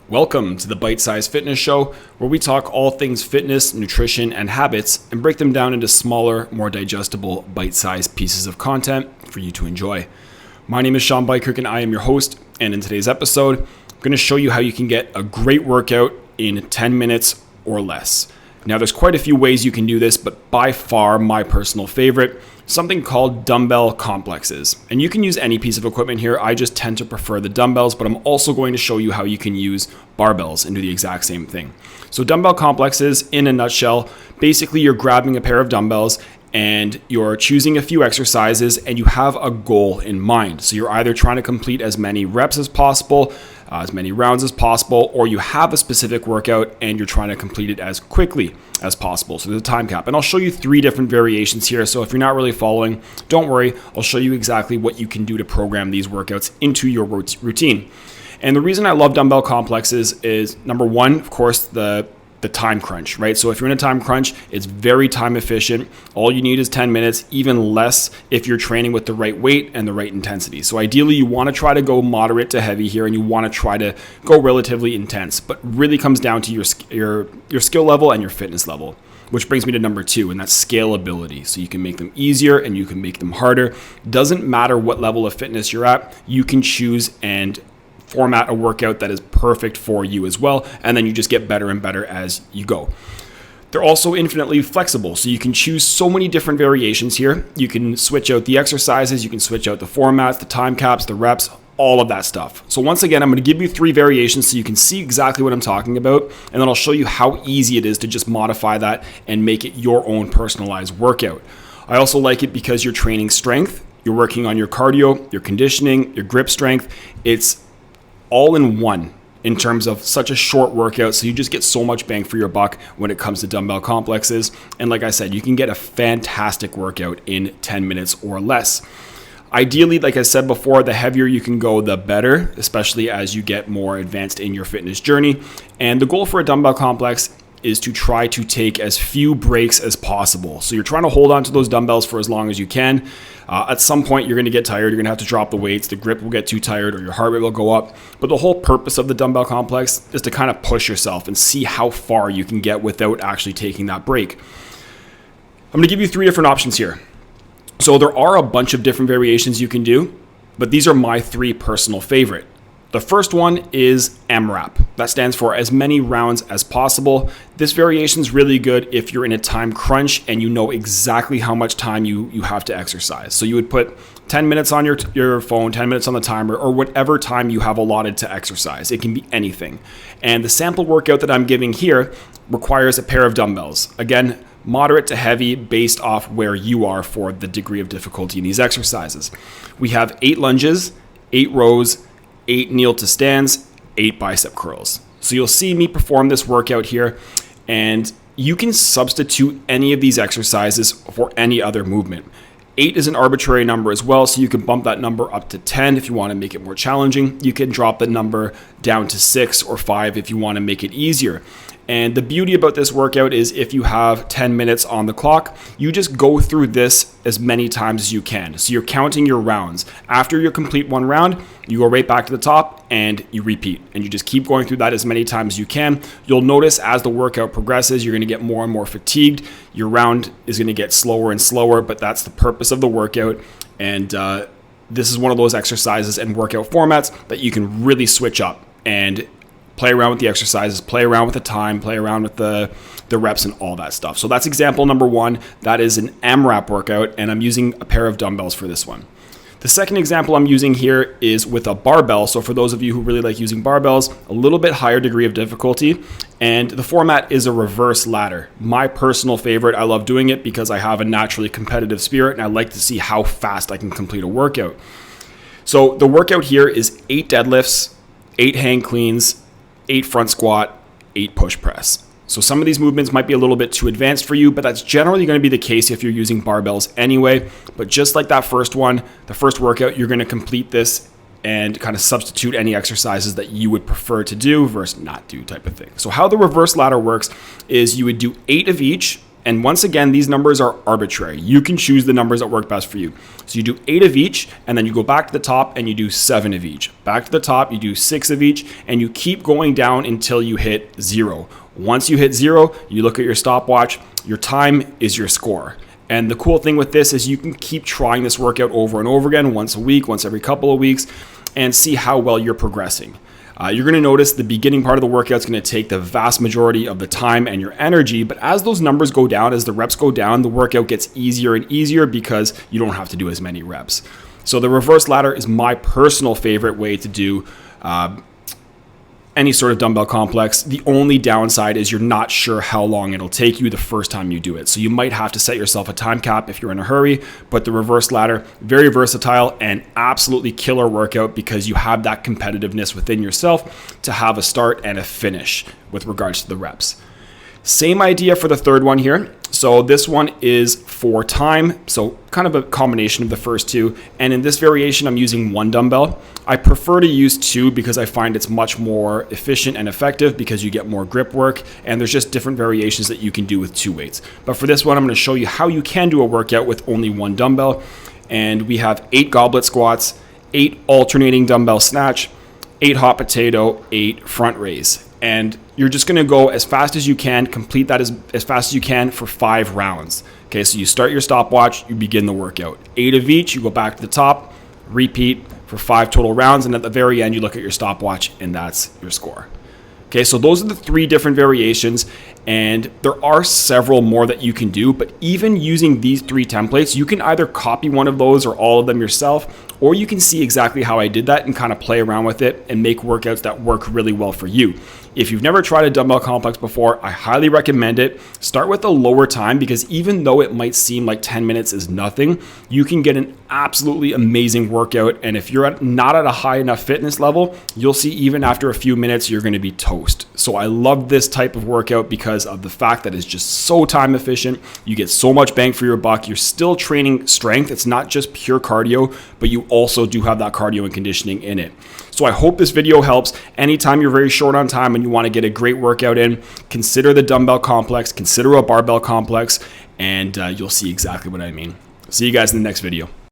Welcome to the Bite Size Fitness Show, where we talk all things fitness, nutrition, and habits and break them down into smaller, more digestible, bite-sized pieces of content for you to enjoy. My name is Sean Bykirk and I am your host, and in today's episode, I'm going to show you how you can get a great workout in 10 minutes or less. Now, there's quite a few ways you can do this, but by far my personal favorite, something called Dumbbell Complexes. And you can use any piece of equipment here. I just tend to prefer the dumbbells, but I'm also going to show you how you can use barbells and do the exact same thing. So Dumbbell Complexes, in a nutshell, basically you're grabbing a pair of dumbbells and you're choosing a few exercises and you have a goal in mind. So you're either trying to complete as many reps as possible, as many rounds as possible, or you have a specific workout and you're trying to complete it as quickly as possible. So there's a time cap. And I'll show you 3 different variations here. So if you're not really following, don't worry. I'll show you exactly what you can do to program these workouts into your routine. And the reason I love dumbbell complexes is, number one, of course, the time crunch, right? So if you're in a time crunch, it's very time efficient. All you need is 10 minutes, even less if you're training with the right weight and the right intensity. So ideally, you want to try to go moderate to heavy here, and you want to try to go relatively intense, but really comes down to your skill level and your fitness level. Which brings me to number 2, and that's scalability. So you can make them easier and you can make them harder. Doesn't matter what level of fitness you're at, you can choose and format a workout that is perfect for you as well, and then you just get better and better as you go. They're also infinitely flexible, so you can choose so many different variations here. You can switch out the exercises, you can switch out the formats, the time caps, the reps, all of that stuff. So once again, I'm going to give you 3 variations so you can see exactly what I'm talking about, and then I'll show you how easy it is to just modify that and make it your own personalized workout. I also like it because you're training strength, you're working on your cardio, your conditioning, your grip strength. It's all in one in terms of such a short workout, so you just get so much bang for your buck when it comes to dumbbell complexes. And like I said, you can get a fantastic workout in 10 minutes or less. Ideally, like I said before, the heavier you can go, the better, especially as you get more advanced in your fitness journey. And the goal for a dumbbell complex is to try to take as few breaks as possible. So you're trying to hold on to those dumbbells for as long as you can. At some point, you're going to get tired. You're going to have to drop the weights. The grip will get too tired or your heart rate will go up. But the whole purpose of the dumbbell complex is to kind of push yourself and see how far you can get without actually taking that break. I'm going to give you 3 different options here. So there are a bunch of different variations you can do, but these are my 3 personal favorite. The first one is AMRAP. That stands for as many rounds as possible. This variation is really good if you're in a time crunch and you know exactly how much time you have to exercise. So you would put 10 minutes on your phone, 10 minutes on the timer, or whatever time you have allotted to exercise. It can be anything. And the sample workout that I'm giving here requires a pair of dumbbells. Again, moderate to heavy based off where you are for the degree of difficulty in these exercises. We have 8 lunges, 8 rows, 8 kneel to stands, 8 bicep curls. So you'll see me perform this workout here, and you can substitute any of these exercises for any other movement. 8 is an arbitrary number as well, so you can bump that number up to 10 if you want to make it more challenging. You can drop the number down to 6 or 5 if you want to make it easier. And the beauty about this workout is if you have 10 minutes on the clock, you just go through this as many times as you can. So you're counting your rounds. After you complete one round, you go right back to the top and you repeat. And you just keep going through that as many times as you can. You'll notice as the workout progresses, you're going to get more and more fatigued. Your round is going to get slower and slower, but that's the purpose of the workout. And this is one of those exercises and workout formats that you can really switch up and play around with the exercises, play around with the time, play around with the reps and all that stuff. So that's example number 1. That is an AMRAP workout, and I'm using a pair of dumbbells for this one. The second example I'm using here is with a barbell. So for those of you who really like using barbells, a little bit higher degree of difficulty, and the format is a reverse ladder. My personal favorite. I love doing it because I have a naturally competitive spirit, and I like to see how fast I can complete a workout. So the workout here is 8 deadlifts, 8 hang cleans, 8 front squat, 8 push press. So some of these movements might be a little bit too advanced for you, but that's generally going to be the case if you're using barbells anyway. But just like that first one, the first workout, you're going to complete this and kind of substitute any exercises that you would prefer to do versus not do type of thing. So how the reverse ladder works is you would do 8 of each, And once again, these numbers are arbitrary. You can choose the numbers that work best for you. So you do 8 of each, and then you go back to the top and you do 7 of each. Back to the top, you do 6 of each, and you keep going down until you hit 0. Once you hit 0, you look at your stopwatch. Your time is your score. And the cool thing with this is you can keep trying this workout over and over again, once a week, once every couple of weeks, and see how well you're progressing. You're going to notice the beginning part of the workout is going to take the vast majority of the time and your energy, but as those numbers go down, as the reps go down, the workout gets easier and easier because you don't have to do as many reps. So the reverse ladder is my personal favorite way to do any sort of dumbbell complex. The only downside is you're not sure how long it'll take you the first time you do it. So you might have to set yourself a time cap if you're in a hurry, but the reverse ladder, very versatile and absolutely killer workout because you have that competitiveness within yourself to have a start and a finish with regards to the reps. Same idea for the third one here. So this one is for time, so kind of a combination of the first two. And in this variation, I'm using 1 dumbbell. I prefer to use 2 because I find it's much more efficient and effective because you get more grip work, and there's just different variations that you can do with 2 weights. But for this one, I'm going to show you how you can do a workout with only 1 dumbbell. And we have 8 goblet squats, 8 alternating dumbbell snatch, 8 hot potato, 8 front raise. And you're just going to go as fast as you can, complete that as fast as you can for 5 rounds. Okay, so you start your stopwatch, you begin the workout. 8 of each, you go back to the top, repeat for 5 total rounds, and at the very end, you look at your stopwatch, and that's your score. Okay, so those are the 3 different variations, and there are several more that you can do, but even using these 3 templates, you can either copy one of those or all of them yourself, or you can see exactly how I did that and kind of play around with it and make workouts that work really well for you. If you've never tried a dumbbell complex before, I highly recommend it. Start with a lower time because even though it might seem like 10 minutes is nothing, you can get an absolutely amazing workout. And if you're not at a high enough fitness level, you'll see even after a few minutes, you're going to be toast. So I love this type of workout because of the fact that it's just so time efficient. You get so much bang for your buck. You're still training strength. It's not just pure cardio, but you also do have that cardio and conditioning in it. So I hope this video helps. Anytime you're very short on time and you want to get a great workout in, consider the dumbbell complex, consider a barbell complex, and you'll see exactly what I mean. See you guys in the next video.